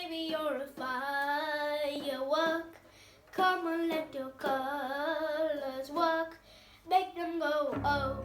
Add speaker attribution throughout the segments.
Speaker 1: baby, you're a firework. Come on, let your colors work. Make them go, oh.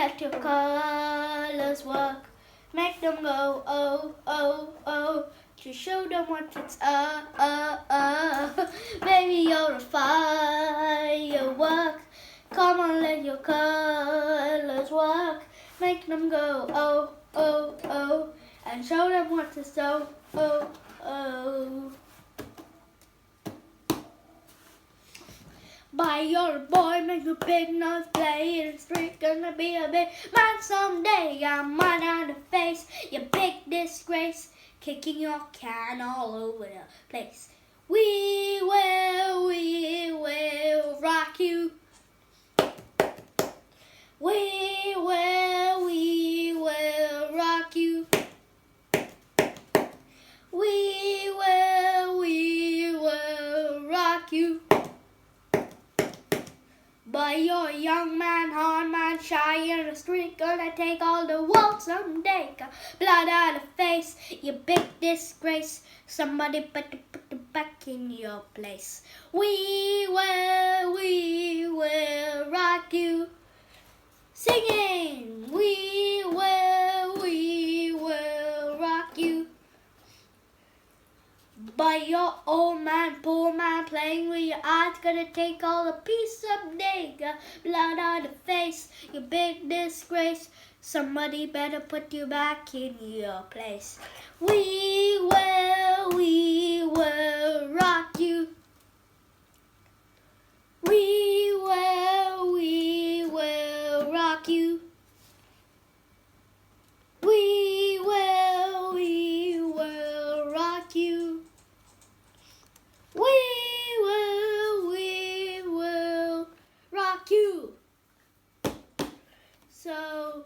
Speaker 1: let your colors work. Make them go oh, oh, oh. To show them what it's Baby, you're a firework. Come on, let your colors work. Make them go oh, oh, oh. And show them what it's oh, oh. Buy your boy, make a big noise, play in the street, gonna be a big man someday. I'm mad on the face, you big disgrace, kicking your can all over the place. We will rock you. We will rock you. We will rock you. But you're a young man, hard man, shy in the street, gonna take all the world someday. Got blood on the face, you big disgrace. Somebody better put it back in your place. We will rock you. Singing, we will rock you. But your old man, poor man, playing with your eyes, gonna take all the peace someday. Got blood on the face, you big disgrace. Somebody better put you back in your place. We will rock you. We will rock you. We will rock you. We will rock you. So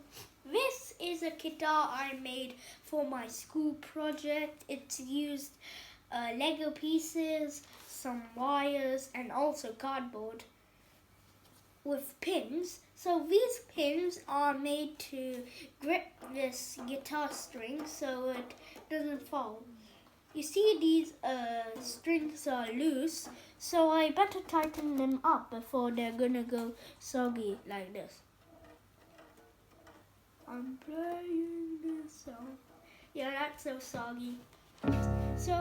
Speaker 1: this is a guitar I made for my school project. It's used Lego pieces, some wires, and also cardboard with pins. So these pins are made to grip this guitar string so it doesn't fall. You see, these strings are loose, so I better tighten them up before they're gonna go soggy like this. I'm playing this song. Yeah, that's so soggy. So